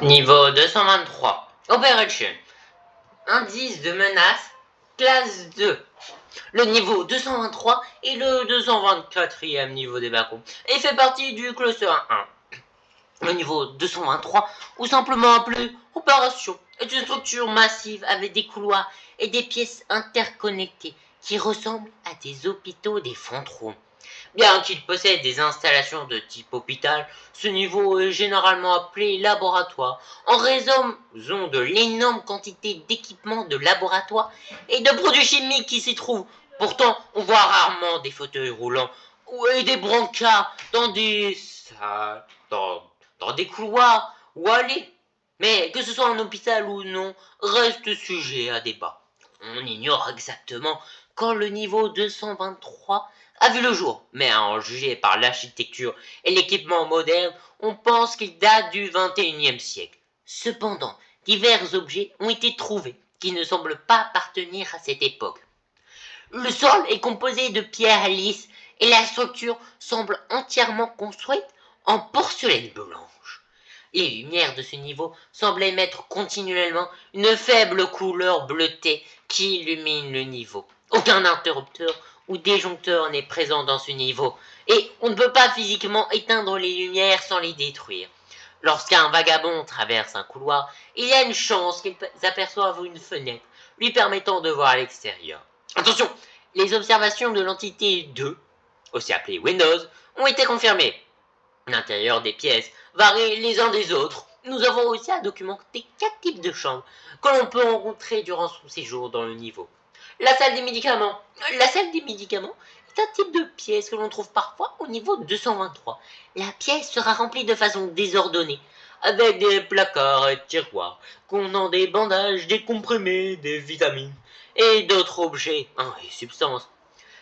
Niveau 223. Operation. Indice de menace, classe 2. Le niveau 223 est le 224e niveau des bacons et fait partie du cluster 1. Le niveau 223, ou simplement appelé Opération, est une structure massive avec des couloirs et des pièces interconnectées qui ressemblent à des hôpitaux des fantômes. Bien qu'il possède des installations de type hôpital, ce niveau est généralement appelé laboratoire en raison de l'énorme quantité d'équipements de laboratoire et de produits chimiques qui s'y trouvent. Pourtant, on voit rarement des fauteuils roulants et des brancards dans des salles, dans des couloirs ou allées. Mais que ce soit un hôpital ou non, reste sujet à débat. On ignore exactement quand le niveau 223 a vu le jour, mais à en juger par l'architecture et l'équipement moderne, on pense qu'il date du 21e siècle. Cependant, divers objets ont été trouvés qui ne semblent pas appartenir à cette époque. Le sol est composé de pierres lisses et la structure semble entièrement construite en porcelaine blanche. Les lumières de ce niveau semblent émettre continuellement une faible couleur bleutée qui illumine le niveau. Aucun interrupteur ou disjoncteur n'est présent dans ce niveau, et on ne peut pas physiquement éteindre les lumières sans les détruire. Lorsqu'un vagabond traverse un couloir, il y a une chance qu'il aperçoive une fenêtre lui permettant de voir l'extérieur. Attention, les observations de l'entité 2, aussi appelée Windows, ont été confirmées. L'intérieur des pièces varie les uns des autres. Nous avons aussi à documenter 4 types de chambres que l'on peut rencontrer durant son séjour dans le niveau. La salle des médicaments. La salle des médicaments est un type de pièce que l'on trouve parfois au niveau 223. La pièce sera remplie de façon désordonnée, avec des placards et tiroirs contenant des bandages, des comprimés, des vitamines et d'autres objets et substances.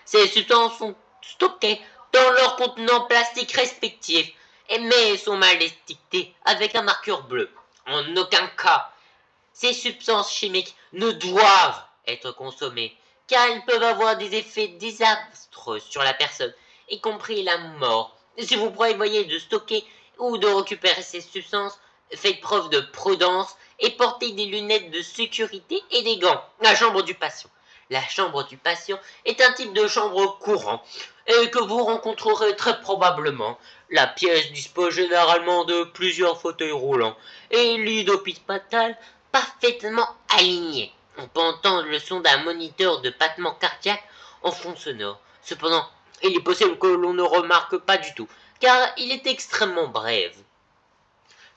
Ces substances sont stockées dans leurs contenants plastiques respectifs mais sont mal étiquetées avec un marqueur bleu. En aucun cas, ces substances chimiques ne doivent être consommées, car elles peuvent avoir des effets désastreux sur la personne, y compris la mort. Si vous prévoyez de stocker ou de récupérer ces substances, faites preuve de prudence et portez des lunettes de sécurité et des gants. La chambre du patient. La chambre du patient est un type de chambre courant et que vous rencontrerez très probablement. La pièce dispose généralement de plusieurs fauteuils roulants et lits d'hôpital parfaitement alignés. On peut entendre le son d'un moniteur de battement cardiaque en fond sonore. Cependant, il est possible que l'on ne remarque pas du tout, car il est extrêmement bref.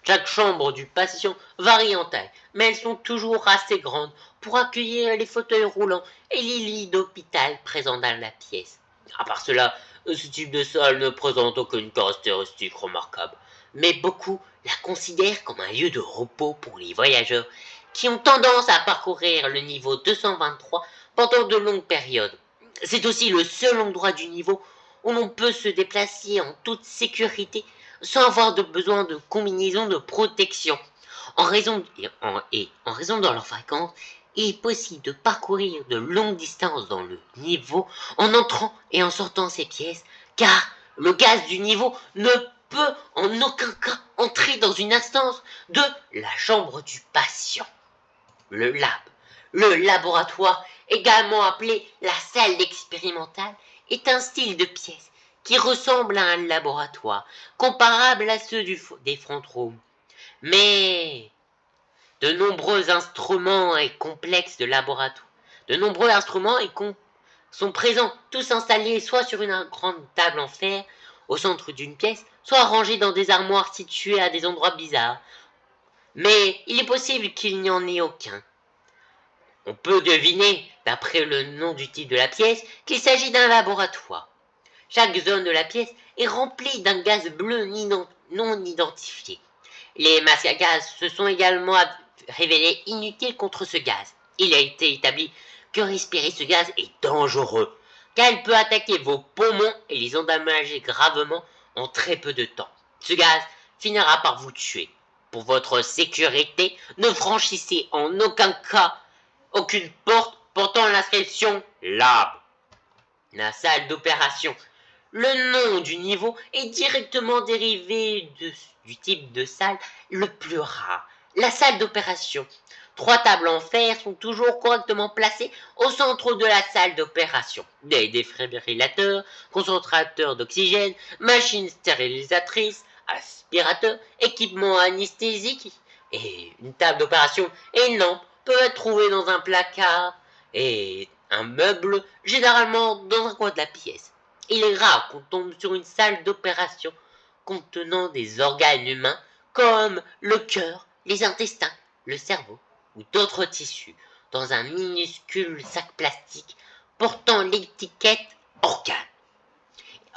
Chaque chambre du patient varie en taille, mais elles sont toujours assez grandes pour accueillir les fauteuils roulants et les lits d'hôpital présents dans la pièce. À part cela, ce type de salle ne présente aucune caractéristique remarquable, mais beaucoup la considèrent comme un lieu de repos pour les voyageurs qui ont tendance à parcourir le niveau 223 pendant de longues périodes. C'est aussi le seul endroit du niveau où l'on peut se déplacer en toute sécurité sans avoir besoin de combinaisons de protection. En raison de leur fréquence, il est possible de parcourir de longues distances dans le niveau en entrant et en sortant ces pièces, car le gaz du niveau ne peut en aucun cas entrer dans une instance de la chambre du patient. Le lab, le laboratoire, également appelé la salle expérimentale, est un style de pièce qui ressemble à un laboratoire, comparable à ceux des front rooms. Mais de nombreux instruments et complexes de laboratoire, de nombreux instruments sont présents, tous installés soit sur une grande table en fer au centre d'une pièce, soit rangés dans des armoires situées à des endroits bizarres. Mais il est possible qu'il n'y en ait aucun. On peut deviner, d'après le nom du type de la pièce, qu'il s'agit d'un laboratoire. Chaque zone de la pièce est remplie d'un gaz bleu non identifié. Les masques à gaz se sont également révélés inutiles contre ce gaz. Il a été établi que respirer ce gaz est dangereux, car il peut attaquer vos poumons et les endommager gravement en très peu de temps. Ce gaz finira par vous tuer. Pour votre sécurité, ne franchissez en aucun cas aucune porte portant l'inscription LAB. La salle d'opération. Le nom du niveau est directement dérivé du type de salle le plus rare, la salle d'opération. 3 tables en fer sont toujours correctement placées au centre de la salle d'opération. Des défibrillateurs, concentrateurs d'oxygène, machines stérilisatrices, aspirateurs, équipements anesthésiques et une table d'opération et une lampe peuvent être trouvés dans un placard et un meuble généralement dans un coin de la pièce. Il est rare qu'on tombe sur une salle d'opération contenant des organes humains comme le cœur, les intestins, le cerveau ou d'autres tissus dans un minuscule sac plastique portant l'étiquette organe.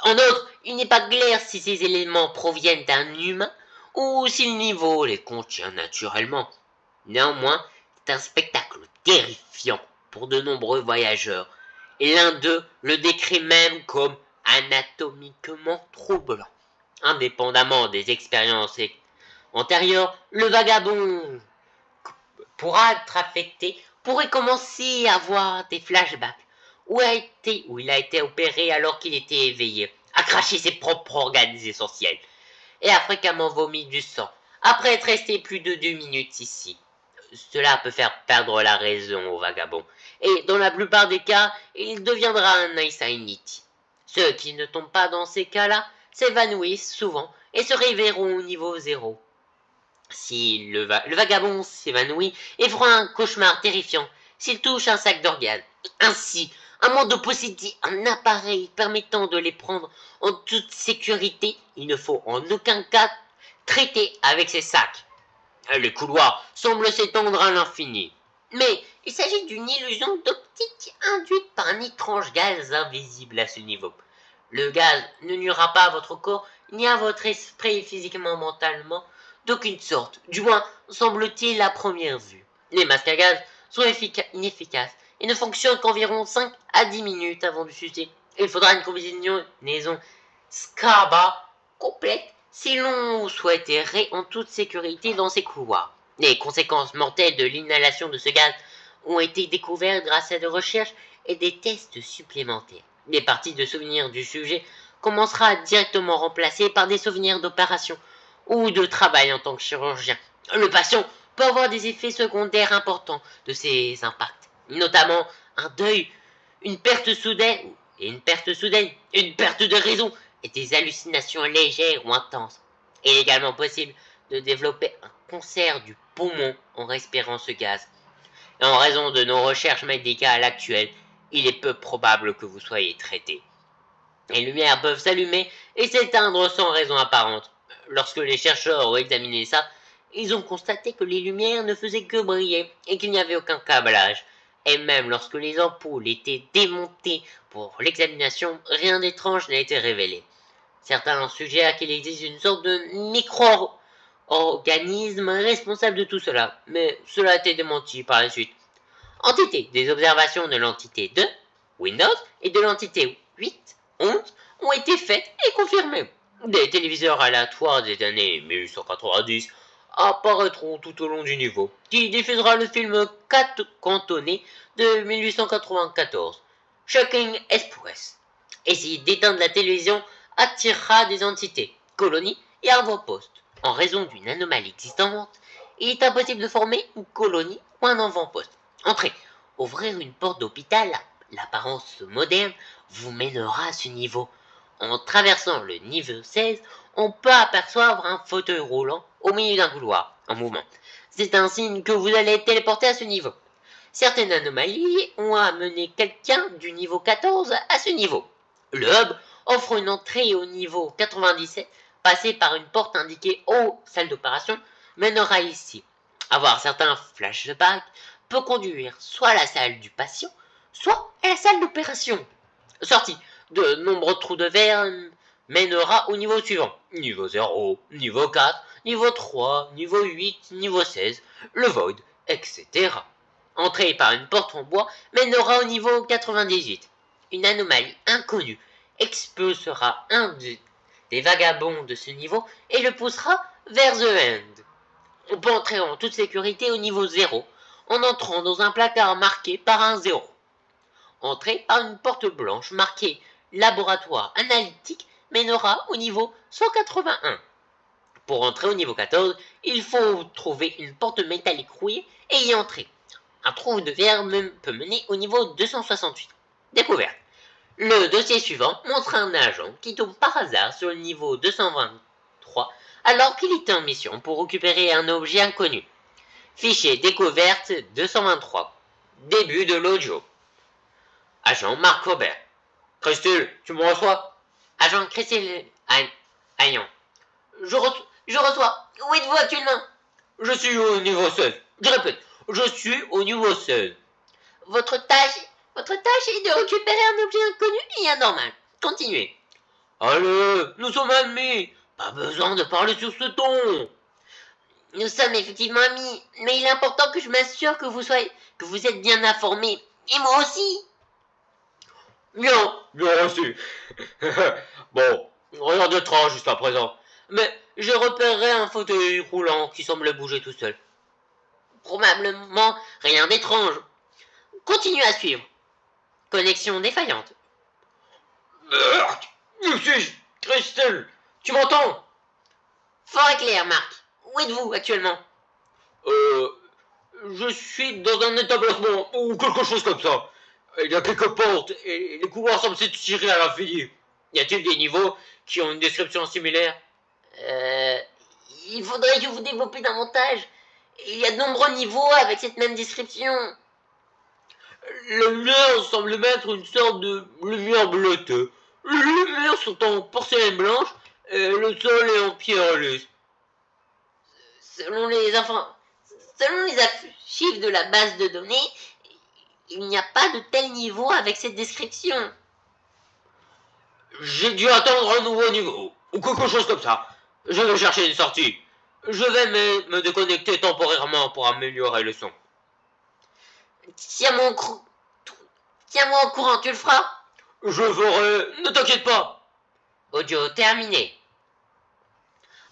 En outre, il n'est pas clair si ces éléments proviennent d'un humain ou si le niveau les contient naturellement. Néanmoins, c'est un spectacle terrifiant pour de nombreux voyageurs, et l'un d'eux le décrit même comme anatomiquement troublant. Indépendamment des expériences antérieures, le vagabond pourra être affecté, pourrait commencer à avoir des flashbacks, où il a été opéré alors qu'il était éveillé, a craché ses propres organes essentiels, et a fréquemment vomi du sang, après être resté plus de 2 minutes ici. Cela peut faire perdre la raison au vagabond, et dans la plupart des cas, il deviendra un insanity. Ceux qui ne tombent pas dans ces cas-là s'évanouissent souvent et se réveilleront au niveau 0. Si le vagabond s'évanouit et fera un cauchemar terrifiant s'il touche un sac d'organes. Ainsi, à moins de posséder un appareil permettant de les prendre en toute sécurité, il ne faut en aucun cas traiter avec ces sacs. Les couloirs semblent s'étendre à l'infini. Mais il s'agit d'une illusion d'optique induite par un étrange gaz invisible à ce niveau. Le gaz ne nuira pas à votre corps ni à votre esprit physiquement mentalement d'aucune sorte, du moins semble-t-il à première vue. Les masques à gaz sont inefficaces et ne fonctionnent qu'environ 5 à 10 minutes avant de s'user. Il faudra une combinaison SCABA complète si l'on souhaite errer en toute sécurité dans ces couloirs. Les conséquences mortelles de l'inhalation de ce gaz ont été découvertes grâce à des recherches et des tests supplémentaires. Les parties de souvenirs du sujet commencera à être directement remplacées par des souvenirs d'opération ou de travail en tant que chirurgien. Le patient peut avoir des effets secondaires importants de ces impacts, notamment un deuil, une perte soudaine, une perte de raison et des hallucinations légères ou intenses. Il est également possible de développer un cancer du poumon en respirant ce gaz. Et en raison de nos recherches médicales actuelles, il est peu probable que vous soyez traité. Les lumières peuvent s'allumer et s'éteindre sans raison apparente. Lorsque les chercheurs ont examiné ça, ils ont constaté que les lumières ne faisaient que briller et qu'il n'y avait aucun câblage. Et même lorsque les ampoules étaient démontées pour l'examination, rien d'étrange n'a été révélé. Certains suggèrent qu'il existe une sorte de micro-organisme responsable de tout cela, mais cela a été démenti par la suite. Entité, des observations de l'entité 2, Windows, et de l'entité 8, 11, ont été faites et confirmées. Des téléviseurs aléatoires des années 1890 apparaîtront tout au long du niveau, qui diffusera le film 4 cantonné de 1894, Shocking Express. Essayer d'éteindre la télévision attirera des entités, colonies et avant-postes. En raison d'une anomalie existante, il est impossible de former une colonie ou un avant-poste. Entrez, ouvrir une porte d'hôpital, l'apparence moderne, vous mènera à ce niveau. En traversant le niveau 16, on peut apercevoir un fauteuil roulant au milieu d'un couloir, en mouvement. C'est un signe que vous allez être téléporté à ce niveau. Certaines anomalies ont amené quelqu'un du niveau 14 à ce niveau. Le hub offre une entrée au niveau 97, passer par une porte indiquée aux salles d'opération, mènera ici. Avoir certains flashbacks peut conduire soit à la salle du patient, soit à la salle d'opération. Sortie, de nombreux trous de verre mènera au niveau suivant. Niveau 0, niveau 4, niveau 3, niveau 8, niveau 16, le void, etc. Entrée par une porte en bois mènera au niveau 98. Une anomalie inconnue expulsera un des vagabonds de ce niveau et le poussera vers The End. On peut entrer en toute sécurité au niveau 0 en entrant dans un placard marqué par un 0. Entrer par une porte blanche marquée laboratoire analytique mènera au niveau 181. Pour entrer au niveau 14, il faut trouver une porte métallique rouillée et y entrer. Un trou de verre peut mener au niveau 268. Découverte. Le dossier suivant montre un agent qui tombe par hasard sur le niveau 223 alors qu'il est en mission pour récupérer un objet inconnu. Fichier découverte 223. Début de l'audio. Agent Marc Robert. Christelle, tu me reçois? Agent Christelle Ayan. Je reçois. Où êtes-vous actuellement? Je suis au niveau 16. Je répète, je suis au niveau 16. Votre tâche est de récupérer un objet inconnu et anormal. Continuez. Allez, nous sommes amis. Pas besoin de parler sur ce ton. Nous sommes effectivement amis, mais il est important que je m'assure que vous êtes bien informés. Et moi aussi. Bien reçu. Bon, rien d'étrange jusqu'à présent. Mais j'ai repéré un fauteuil roulant qui semble bouger tout seul. Probablement rien d'étrange. Continuez à suivre. Connexion défaillante. Merde! Où suis-je? Christelle, tu m'entends? Fort et clair, Marc. Où êtes-vous actuellement? Je suis dans un établissement ou quelque chose comme ça. Il y a quelques portes et les couloirs semblent s'étirer à l'infini. Y a-t-il des niveaux qui ont une description similaire? Il faudrait que vous développiez davantage. Il y a de nombreux niveaux avec cette même description. Le mur semble mettre une sorte de lumière bleutée. Les murs sont en porcelaine blanche et le sol est en pierre lisse. Selon les archives de la base de données, il n'y a pas de tel niveau avec cette description. J'ai dû attendre un nouveau niveau, ou quelque chose comme ça. Je vais chercher une sortie. Je vais me déconnecter temporairement pour améliorer le son. Tiens-moi au courant, tu le feras? Je ferai, ne t'inquiète pas. Audio terminé.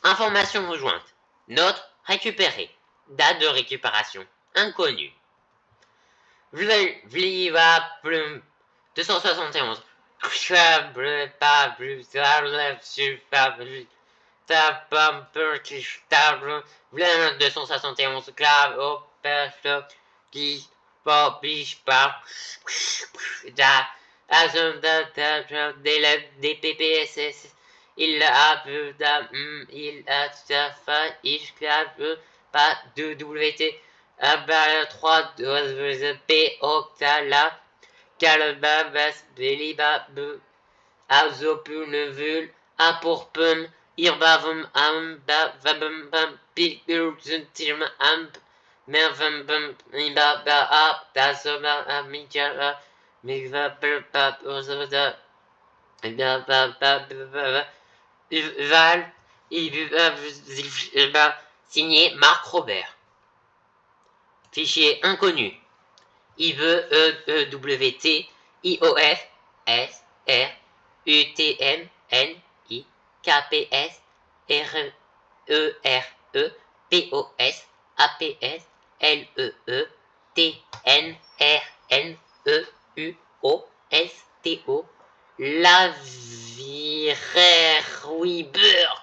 Information rejointe. Note récupérée. Date de récupération inconnue. Vliva Plum 271. 271 clave au perso qui publie par des PPSS. Il a vu il a fait il clave pas de WT. 3 P octala calbabas belibab azopulevul apurpum irbavum ambavabum pilurzentim amp mervambum ibaba ap tasoma amikara mivapelpap ozoda Val signé Marc Robert. Fichier inconnu. IVEWT IOF S R UTM NI KPS RERE POS APS LEE TNRNEUOSTO La Weber